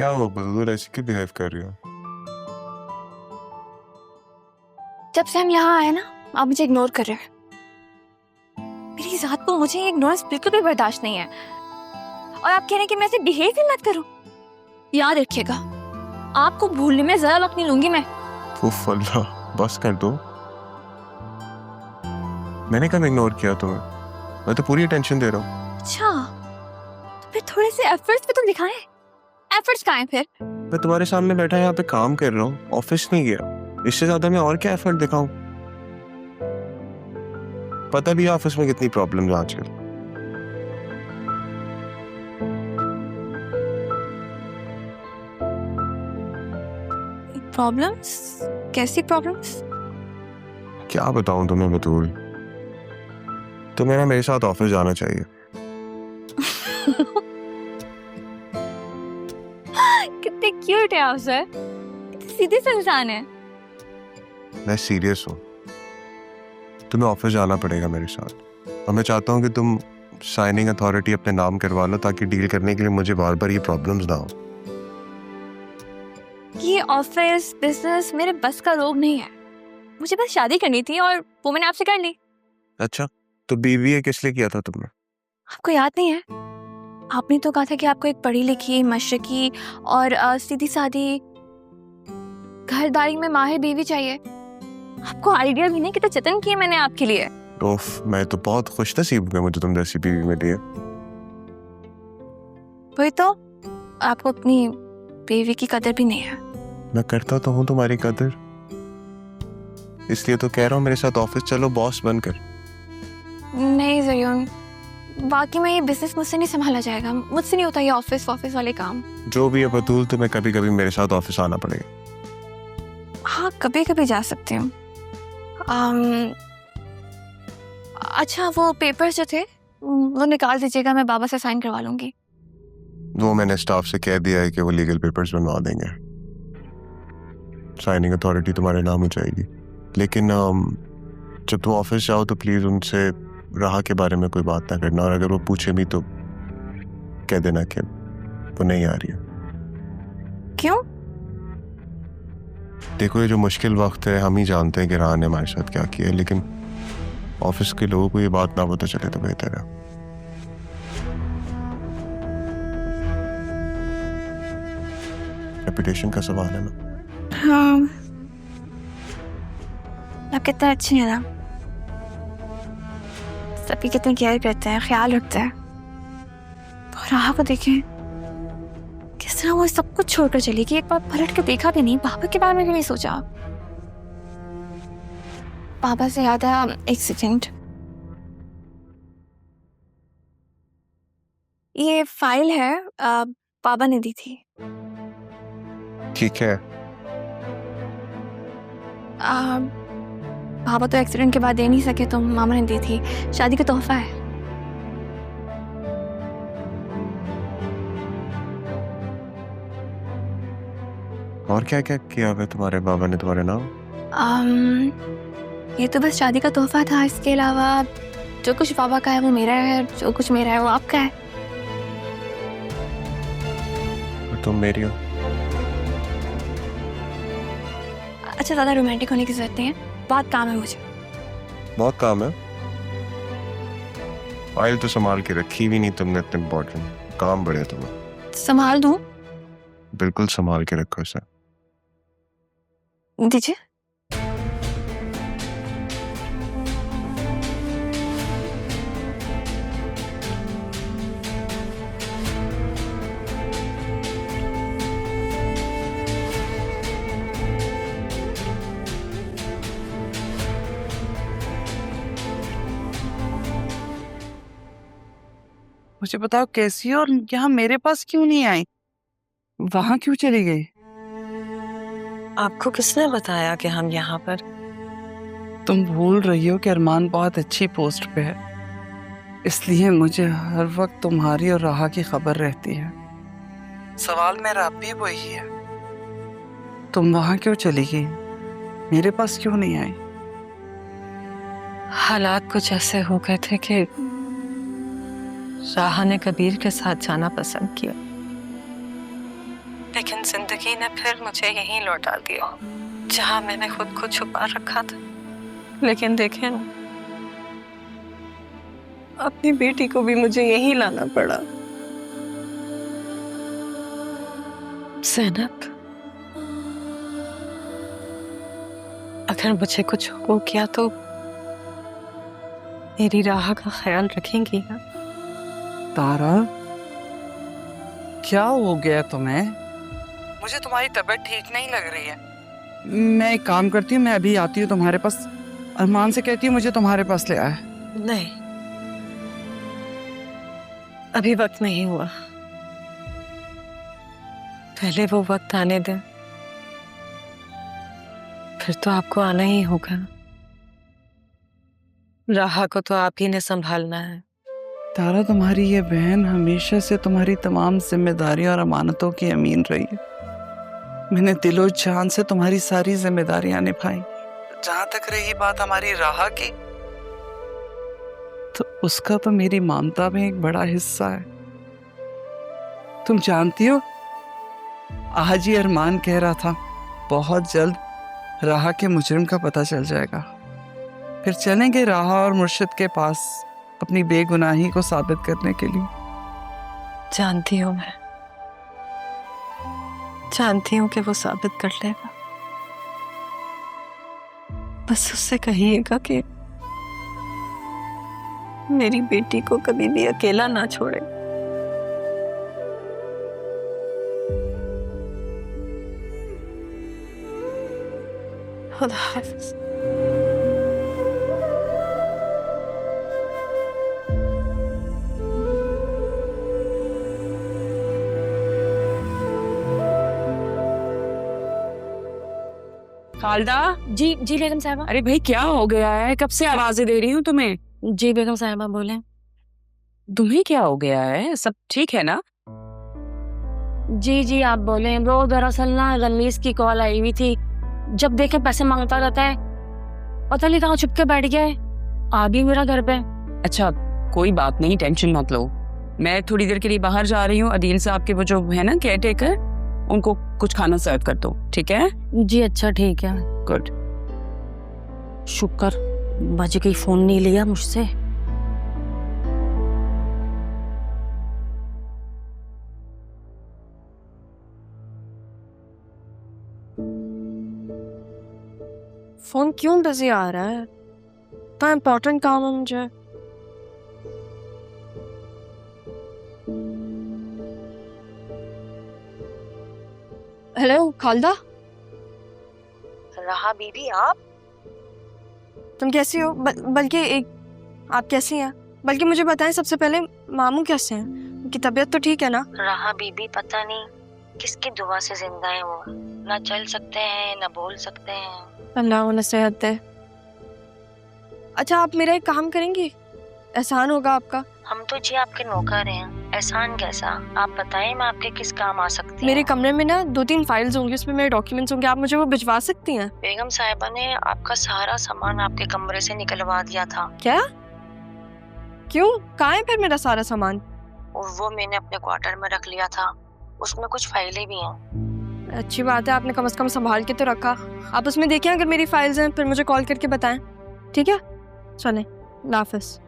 क्या हुआ बदूल, ऐसे क्यों बिहेव कर रही हो? जब से हम यहाँ आए ना, आप मुझे इग्नोर कर रहे हैं। मेरी जात को मुझे इग्नोरेंस बिल्कुल भी बर्दाश्त नहीं है। और आप कह रहे हैं कि मैं ऐसे बिहेव ही मत करूं। याद रखिएगा, आपको भूलने में जरा वक्त नहीं लूंगी मैं। उफ अल्लाह, बस कर दो। मैंने कब इग्नोर किया तुम्हें? मैं तो पूरी अटेंशन दे रहा हूँ। अच्छा, तो फिर थोड़े से एफर्ट्स भी तो दिखाएं। एफर्ट्स कहाँ हैं फिर? मैं तुम्हारे सामने बैठा यहाँ पे काम कर रहा हूँ, ऑफिस नहीं गया। इससे ज्यादा मैं और क्या एफर्ट दिखाऊं? पता भी है ऑफिस में कितनी प्रॉब्लम्स आजकल। प्रॉब्लम्स? कैसी प्रॉब्लम्स? क्या बताऊं तुम्हें बतूल, तुम्हें ना मेरे साथ ऑफिस जाना चाहिए। कितने क्यूट है आप सर, कितने सीधे से इंसान है। मैं सीरियस हूँ, तुम्हें ऑफिस जाना पड़ेगा मेरे साथ। और मैं चाहता हूँ कि तुम साइनिंग अथॉरिटी अपने नाम करवा लो, ताकि डील करने के लिए मुझे बार बार ये प्रॉब्लम्स ना हो। ये ऑफिस बिजनेस मेरे बस का रोग नहीं है। मुझे बस शादी करनी थी और वो मैंने आपसे कर ली। अच्छा, तो बीबीए किस लिए किया था तुमने? आपको याद नहीं है? आपने तो कहा था कि आपको एक पढ़ी लिखी, मशरकी और सीधी सादी घरदारी में माहिर बीवी चाहिए। आपको आइडिया भी नहीं कितना जतन किए मैंने आपके लिए। ओफ, मैं तो बहुत खुश नसीब हूँ मुझे तुम जैसी बीवी मिली है। वही तो, आपको अपनी बीवी की कदर भी नहीं है। मैं करता तो हूँ तुम्हारी कदर, इसलिए तो कह रहा हूँ मेरे साथ ऑफिस चलो बॉस बनकर। नहीं ज़रियुन, बाकी में ये बिजनेस मुझसे नहीं संभाला जाएगा। मुझसे नहीं होता ये ऑफिस वाले काम। जो भी है बतूल, तुम्हें कभी कभी मेरे साथ ऑफिस आना पड़ेगा। हाँ, कभी कभी जा सकती हूँ। अच्छा, वो पेपर्स जो थे वो निकाल दीजिएगा, मैं बाबा से साइन करवा लूंगी। वो मैंने स्टाफ से कह दिया है कि वो लीगल पेपर्स बनवा देंगे, साइनिंग अथॉरिटी तुम्हारे नाम हो जाएगी। लेकिन जब तुम ऑफिस जाओ तो प्लीज उनसे राह के बारे में कोई बात ना करना, और अगर वो पूछे भी तो कह देना कि वो नहीं आ रही है। क्यों? देखो, ये जो मुश्किल वक्त है, हम ही जानते हैं कि राह ने हमारे साथ क्या किया है, लेकिन ऑफिस के लोगों को ये बात ना पता चले तो बेहतर है। रेपुटेशन का सवाल है ना। हाँ, आप कितने अच्छे हैं ना, सबकी कितनी केयर करते हैं, ख्याल रखते हैं। और राह को देखें, किस तरह वो सब कुछ छोड़कर चली गई। एक बार पलट के देखा भी नहीं, पापा के बारे में भी नहीं सोचा। पापा से याद आया, एक सेकंड, ये फाइल है, पापा ने दी थी। ठीक है, पापा तो एक्सीडेंट के बाद दे नहीं सके, तो मामा ने दी थी, शादी का तोहफा है। और क्या क्या किया हुआ तुम्हारे बाबा ने तुम्हारे नाम? ये तो बस शादी का तोहफा था, इसके अलावा जो कुछ पापा का है वो मेरा है, जो कुछ मेरा है वो आपका है। और तुम मेरी हो। अच्छा, ज़्यादा रोमांटिक होने की जरूरत नहीं है, बहुत काम है मुझे। बहुत काम है। फाइल तो संभाल के रखी भी नहीं तुमने, इतने इम्पोर्टेंट काम बड़े तुम्हें। संभाल दूं? बिल्कुल संभाल के रखो इसे। दीजिए। मुझे बताओ कैसी हो, और यहाँ मेरे पास क्यों नहीं आई? वहां क्यों चली गई? आपको किसने बताया कि हम यहाँ पर? तुम भूल रही हो कि अरमान बहुत अच्छी पोस्ट पे है, इसलिए मुझे हर वक्त तुम्हारी और राहा की खबर रहती है। सवाल मेरा अब भी वही है, तुम वहां क्यों चली गई, मेरे पास क्यों नहीं आई? हालात कुछ ऐसे हो गए थे कि राहा ने कबीर के साथ जाना पसंद किया। लेकिन जिंदगी ने फिर मुझे यहीं लौटा दिया जहां मैंने खुद को छुपा रखा था। लेकिन देखें ना, अपनी बेटी को भी मुझे यहीं लाना पड़ा। ज़ैनब, अगर मुझे कुछ हो गया तो मेरी राह का ख्याल रखेंगी ना? तारा, क्या हो गया तुम्हें? मुझे तुम्हारी तबीयत ठीक नहीं लग रही है। मैं एक काम करती हूँ, मैं अभी आती हूँ तुम्हारे पास। अरमान से कहती हूँ मुझे तुम्हारे पास ले आए। नहीं, अभी वक्त नहीं हुआ। पहले वो वक्त आने दें, फिर तो आपको आना ही होगा। राहा को तो आप ही ने संभालना है। तारा, तुम्हारी ये बहन हमेशा से तुम्हारी तमाम जिम्मेदारियों और अमानतों की अमीन रही है। मैंने दिलो जान से तुम्हारी सारी जिम्मेदारियां निभाई। जहां तक रही बात हमारी राहा की, तो उसका तो मेरी ममता में एक बड़ा हिस्सा है। तुम जानती हो, आज ही अरमान कह रहा था बहुत जल्द राहा के मुजरिम का पता चल जाएगा। फिर चलेंगे राहा और मुर्शिद के पास अपनी बेगुनाही को साबित करने के लिए। जानती हूँ, मैं जानती हूँ कि वो साबित कर लेगा। बस उससे कहिएगा कि मेरी बेटी को कभी भी अकेला ना छोड़े। खुदा हाफिज। खालदा, जी जी बेगम साहिबा। अरे भाई क्या हो गया है? कब से आवाजें दे रही हूँ तुम्हें। जी बेगम साहिबा बोले। तुम्हें क्या हो गया है? सब ठीक है ना? जी जी आप बोले। वो दरअसल ना रमीज की कॉल आई हुई थी, जब देखे पैसे मांगता रहता है, पता नहीं कहाँ छुप के बैठ गया है। आ भी मेरा घर पे। अच्छा कोई बात नहीं, टेंशन मत लो। मैं थोड़ी देर के लिए बाहर जा रही हूँ। अदील साहब के वो जो है ना केयर टेकर, उनको कुछ खाना सर्व कर दो, ठीक है? जी अच्छा ठीक है। गुड। शुक्र बाजी कहीं फोन नहीं लिया मुझसे। फोन क्यों बिजी आ रहा है? इतना इम्पोर्टेंट काम है मुझे। हेलो खालदा। राहा बीबी, आप? तुम कैसी हो? बल्कि एक आप कैसी हैं? बल्कि मुझे बताएं सबसे पहले, मामू कैसे हैं? उनकी तबीयत तो ठीक है ना? राहा बीबी पता नहीं किसकी दुआ से जिंदा है। वो ना चल सकते हैं ना बोल सकते हैं। अल्लाह उन्हें सेहत दे। अच्छा आप मेरा एक काम करेंगी? एहसान होगा आपका। हम तो जी आपके नौकर हैं, एहसान कैसा? आप बताएं मैं आपके किस काम आ सकती मेरे हूँ? कमरे में ना 2-3 फाइल्स होंगी, उसमें मेरे डॉक्यूमेंट्स होंगे, आप मुझे वो भिजवा सकती हैं? बेगम साहिबा ने आपका सारा सामान आपके कमरे से निकलवा दिया था। क्या? क्यों? कहाँ है फिर मेरा सारा सामान? और वो मैंने अपने क्वार्टर में रख लिया था, उसमें कुछ फाइलें भी हैं। अच्छी बात है, आपने कम से कम संभाल के तो रखा। आप उसमें देखिए, अगर मेरी फाइल्स हैं फिर मुझे कॉल करके बताएं, ठीक है? चलें, अल्लाह हाफिज़।